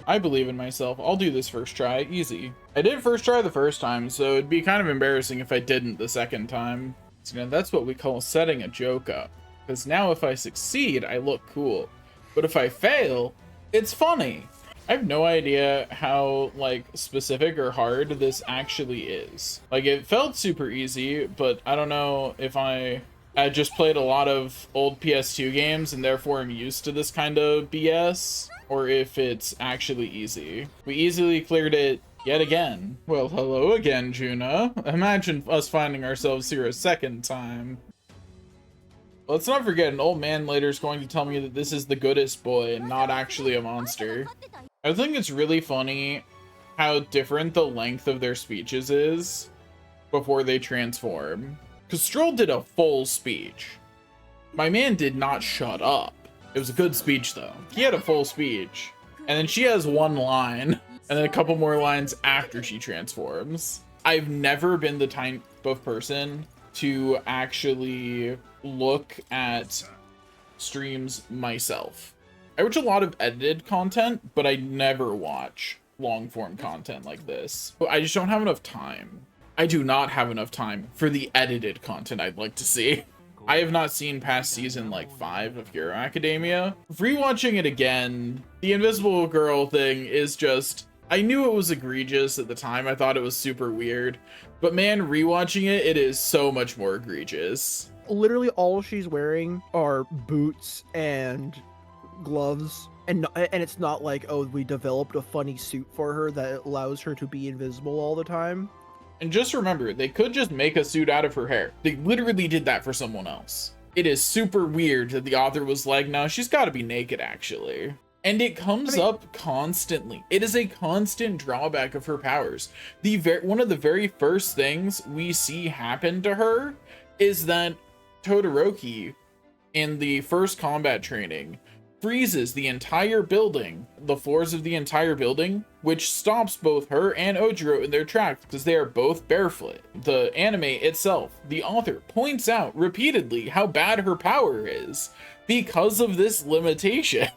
I believe in myself. I'll do this first try. Easy. I did first try the first time, so it'd be kind of embarrassing if I didn't the second time. So, you know, that's what we call setting a joke up. Because now if I succeed, I look cool. But if I fail, it's funny. I have no idea how, like, specific or hard this actually is. Like, it felt super easy, but I don't know if I just played a lot of old PS2 games and therefore I'm used to this kind of BS, or if it's actually easy. We easily cleared it yet again. Well, hello again, Juna. Imagine us finding ourselves here a second time. Let's not forget, an old man later is going to tell me that this is the goodest boy and not actually a monster. I think it's really funny how different the length of their speeches is before they transform. Because Stroll did a full speech. My man did not shut up. It was a good speech though. He had a full speech. And then she has one line and then a couple more lines after she transforms. I've never been the type of person to actually look at streams myself. I watch a lot of edited content, but I never watch long form content like this. I just don't have enough time. I do not have enough time for the edited content I'd like to see. I have not seen past season like 5 of Hero Academia. Rewatching it again, the Invisible Girl thing is just, I knew it was egregious at the time. I thought it was super weird, but man, rewatching it, it is so much more egregious. Literally all she's wearing are boots and gloves, and it's not like, oh, we developed a funny suit for her that allows her to be invisible all the time. And just remember, they could just make a suit out of her hair. They literally did that for someone else. It is super weird that the author was like, no, she's got to be naked actually. And it comes up constantly. It is a constant drawback of her powers. One of the very first things we see happen to her is that Todoroki, in the first combat training, freezes the entire building, the floors of the entire building, which stops both her and Ojiro in their tracks because they are both barefoot. The anime itself, the author points out repeatedly how bad her power is because of this limitation,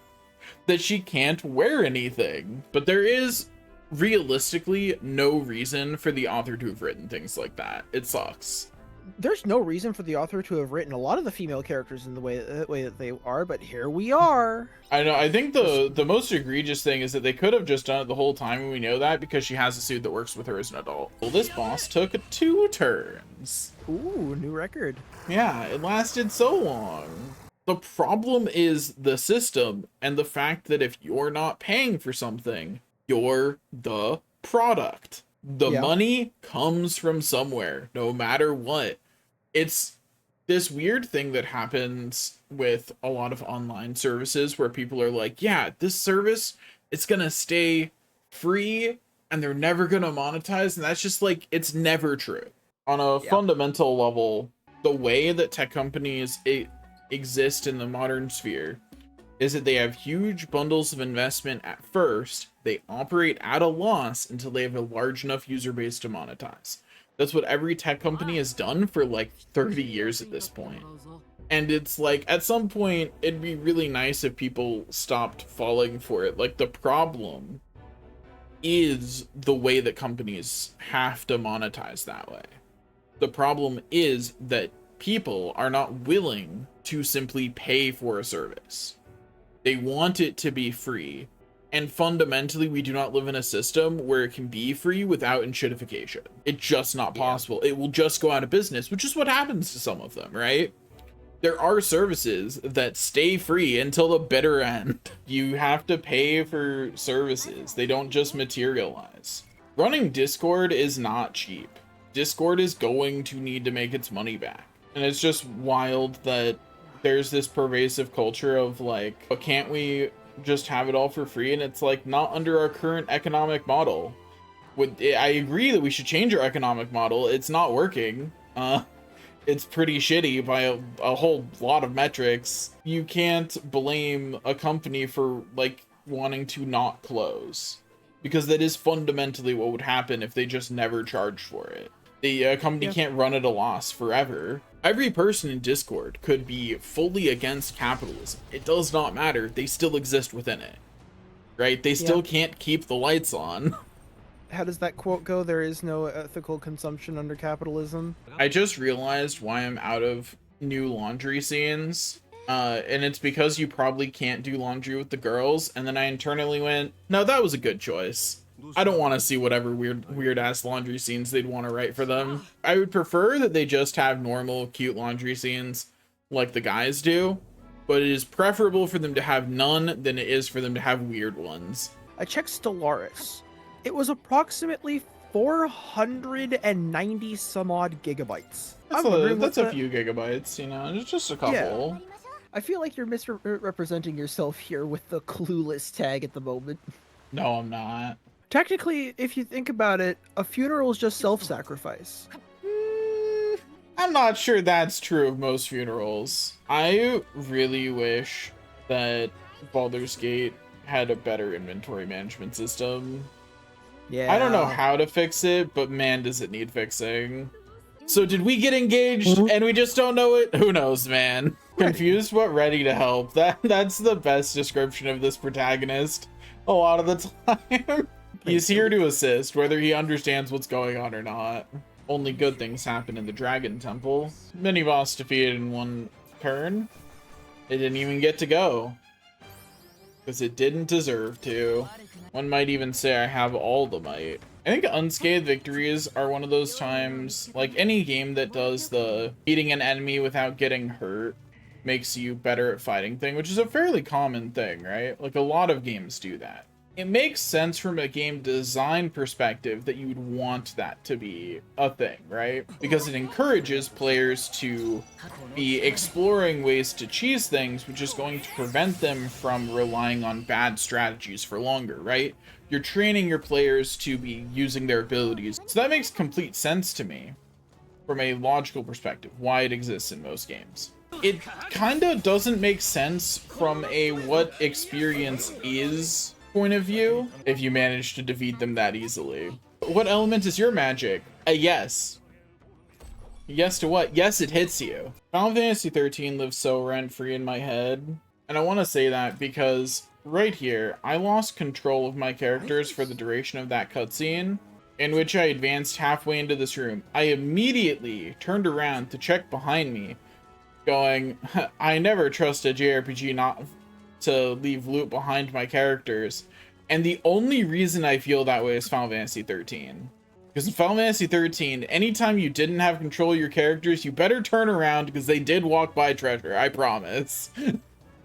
that she can't wear anything. But there is realistically no reason for the author to have written things like that. It sucks. There's no reason for the author to have written a lot of the female characters in the way that they are, but here we are. I know. I think the most egregious thing is that they could have just done it the whole time, and we know that because she has a suit that works with her as an adult. Well, this boss took 2 turns. Ooh, new record. Yeah, it lasted so long. The problem is the system and the fact that if you're not paying for something, you're the product. The money comes from somewhere, no matter what. It's this weird thing that happens with a lot of online services where people are like, yeah, this service, it's gonna stay free and they're never gonna monetize. And that's just like, it's never true. On a fundamental level, the way that tech companies exist in the modern sphere is that they have huge bundles of investment at first. They operate at a loss until they have a large enough user base to monetize. That's what every tech company has done for like 30 years at this point. And it's like, at some point, it'd be really nice if people stopped falling for it. Like, the problem is the way that companies have to monetize that way. The problem is that people are not willing to simply pay for a service. They want it to be free. And fundamentally, we do not live in a system where it can be free without enshittification. It's just not possible. It will just go out of business, which is what happens to some of them, right? There are services that stay free until the bitter end. You have to pay for services. They don't just materialize. Running Discord is not cheap. Discord is going to need to make its money back. And it's just wild that there's this pervasive culture of like, but can't we just have it all for free? And it's like, not under our current economic model. I agree that we should change our economic model. It's not working. It's pretty shitty by a whole lot of metrics. You can't blame a company for like wanting to not close, because that is fundamentally what would happen if they just never charged for it. The company can't run at a loss forever. Every person in Discord could be fully against capitalism. It does not matter. They still exist within it. right? They still can't keep the lights on. How does that quote go? There is no ethical consumption under capitalism. I just realized why I'm out of new laundry scenes. And it's because you probably can't do laundry with the girls. And then I internally went, no, that was a good choice. I don't want to see whatever weird ass laundry scenes they'd want to write for them. I would prefer that they just have normal, cute laundry scenes like the guys do. But it is preferable for them to have none than it is for them to have weird ones. I checked Stellaris. It was approximately 490 some odd gigabytes. That's a few gigabytes, you know, it's just a couple. Yeah. I feel like you're misrepresenting yourself here with the clueless tag at the moment. No, I'm not. Technically, if you think about it, a funeral is just self-sacrifice. I'm not sure that's true of most funerals. I really wish that Baldur's Gate had a better inventory management system. Yeah. I don't know how to fix it, but man, does it need fixing. So did we get engaged and we just don't know it? Who knows, man? Confused but ready to help. That's the best description of this protagonist a lot of the time. He's here to assist, whether he understands what's going on or not. Only good things happen in the Dragon Temple. Mini boss defeated in one turn. It didn't even get to go. Because it didn't deserve to. One might even say I have all the might. I think unscathed victories are one of those times, like any game that does the beating an enemy without getting hurt makes you better at fighting thing, which is a fairly common thing, right? Like a lot of games do that. It makes sense from a game design perspective that you would want that to be a thing, right? Because it encourages players to be exploring ways to cheese things, which is going to prevent them from relying on bad strategies for longer, right? You're training your players to be using their abilities. So that makes complete sense to me from a logical perspective, why it exists in most games. It kind of doesn't make sense from a what experience is point of view if you manage to defeat them that easily. What element is your magic? A yes. Yes to what? Yes, it hits you. Final Fantasy 13 lives so rent-free in my head. And I want to say that because right here, I lost control of my characters for the duration of that cutscene, in which I advanced halfway into this room. I immediately turned around to check behind me, going, I never trust a JRPG not to leave loot behind my characters. And the only reason I feel that way is Final Fantasy 13. Because in Final Fantasy 13, anytime you didn't have control of your characters, you better turn around because they did walk by treasure, I promise.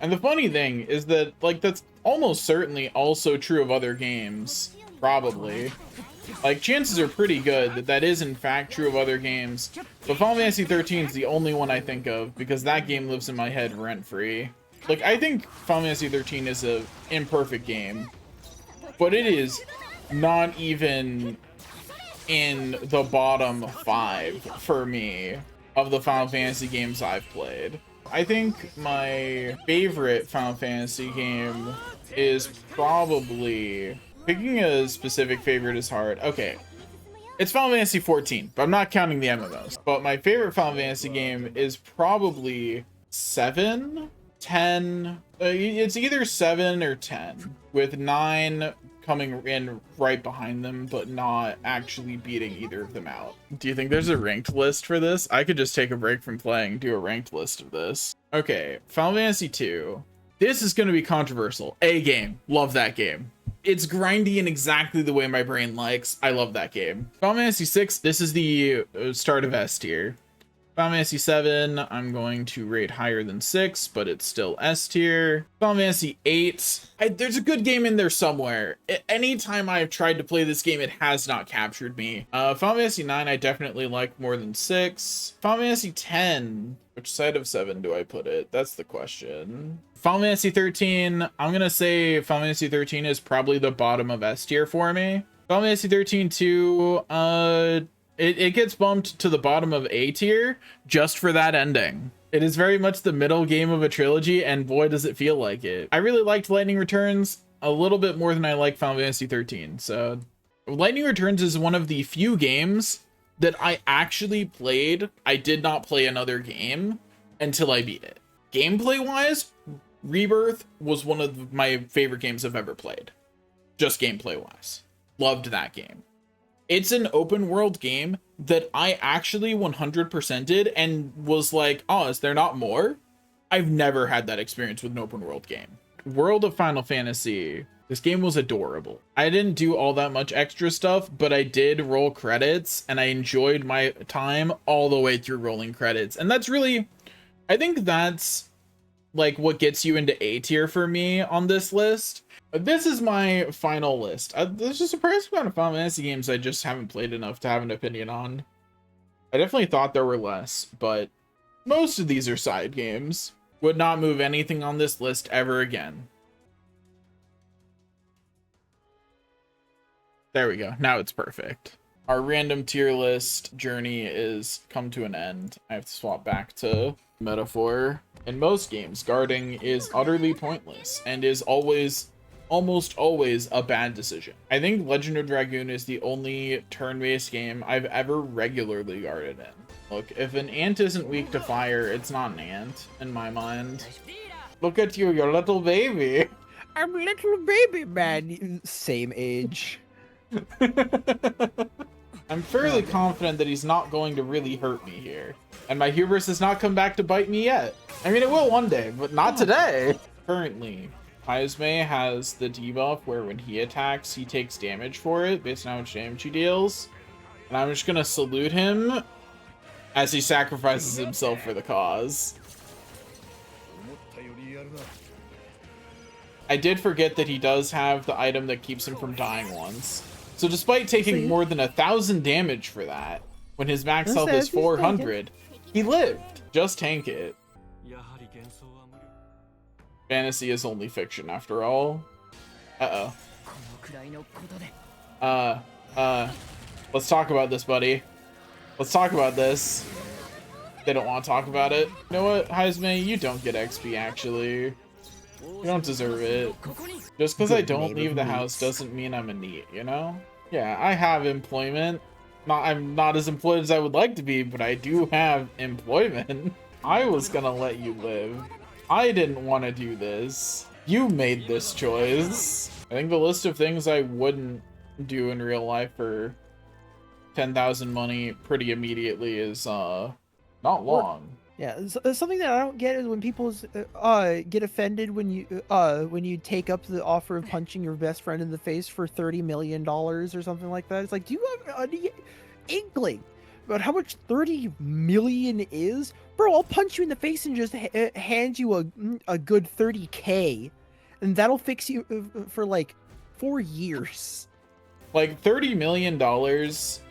And the funny thing is that, like, that's almost certainly also true of other games. Probably. Like, chances are pretty good that that is in fact true of other games. But Final Fantasy 13 is the only one I think of because that game lives in my head rent-free. Like, I think Final Fantasy 13 is an imperfect game, but it is not even in the bottom 5 for me of the Final Fantasy games I've played. I think my favorite Final Fantasy game is probably... Picking a specific favorite is hard. Okay, it's Final Fantasy 14, but I'm not counting the MMOs. But my favorite Final Fantasy game is probably 7? 10, it's either 7 or 10, with 9 coming in right behind them, but not actually beating either of them out. Do you think there's a ranked list for this? I could just take a break from playing, do a ranked list of this. Okay, Final Fantasy 2. This is going to be controversial. A game. Love that game. It's grindy in exactly the way my brain likes. I love that game. Final Fantasy 6, this is the start of S tier. Final Fantasy 7, I'm going to rate higher than 6, but it's still S tier. Final Fantasy 8, there's a good game in there somewhere. Anytime I've tried to play this game, it has not captured me. Final Fantasy 9, I definitely like more than 6. Final Fantasy 10, which side of 7 do I put it? That's the question. Final Fantasy 13, I'm going to say Final Fantasy 13 is probably the bottom of S tier for me. Final Fantasy 13 2, it gets bumped to the bottom of A tier just for that ending. It is very much the middle game of a trilogy, and boy does it feel like it. I really liked Lightning Returns a little bit more than I like Final Fantasy 13. So Lightning Returns is one of the few games that I actually played. I did not play another game until I beat it. Gameplay wise, Rebirth was one of my favorite games I've ever played. just gameplay wise. Loved that game. It's an open world game that I actually 100%ed and was like, oh, is there not more? I've never had that experience with an open world game. World of Final Fantasy. This game was adorable. I didn't do all that much extra stuff, but I did roll credits and I enjoyed my time all the way through rolling credits. And that's really, I think that's like what gets you into A tier for me on this list. This is my final list. There's just a surprising amount of Final Fantasy games I just haven't played enough to have an opinion on. I definitely thought there were less, but most of these are side games. Would not move anything on this list ever again. There we go. Now it's perfect. Our random tier list journey is come to an end. I have to swap back to metaphor. In most games, guarding is utterly pointless and is almost always a bad decision. I think Legend of Dragoon is the only turn-based game I've ever regularly guarded in. Look, if an ant isn't weak to fire, it's not an ant, in my mind. Look at you, you're a little baby. I'm a little baby man. Same age. I'm fairly confident that he's not going to really hurt me here. And my hubris has not come back to bite me yet. I mean, it will one day, but not today. Currently, Haizme has the debuff where when he attacks, he takes damage for it based on how much damage he deals. And I'm just gonna salute him as he sacrifices himself for the cause. I did forget that he does have the item that keeps him from dying once. So despite taking more than 1,000 damage for that, when his max health is 400, he lived. Just tank it. Fantasy is only fiction after all. Uh-oh. Let's talk about this, buddy. Let's talk about this. They don't want to talk about it. You know what, Haizme? You don't get XP, actually. You don't deserve it. Just because I don't leave the house doesn't mean I'm a NEET, you know? Yeah, I have employment. I'm not as employed as I would like to be, but I do have employment. I was gonna let you live. I didn't want to do this. You made this choice. I think the list of things I wouldn't do in real life for 10,000 money pretty immediately is not long. Yeah, something that I don't get is when people get offended when you take up the offer of punching your best friend in the face for $30 million or something like that. It's like, do you have any inkling about how much 30 million is? Bro, I'll punch you in the face and just hand you a good 30K, and that'll fix you for like 4 years. Like $30 million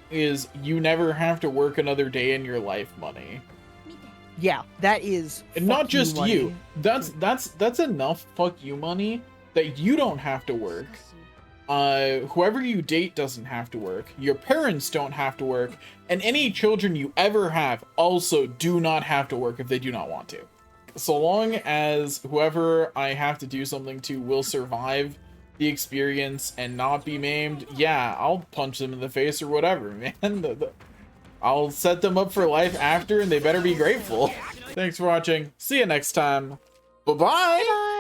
is you never have to work another day in your life money. Yeah, that is. And not just money. you. That's enough fuck you money that you don't have to work. Whoever you date doesn't have to work. Your parents don't have to work, and any children you ever have also do not have to work if they do not want to. So long as whoever I have to do something to will survive the experience and not be maimed, yeah, I'll punch them in the face or whatever, man. I'll set them up for life after, and they better be grateful. Thanks for watching. See you next time. Bye-bye.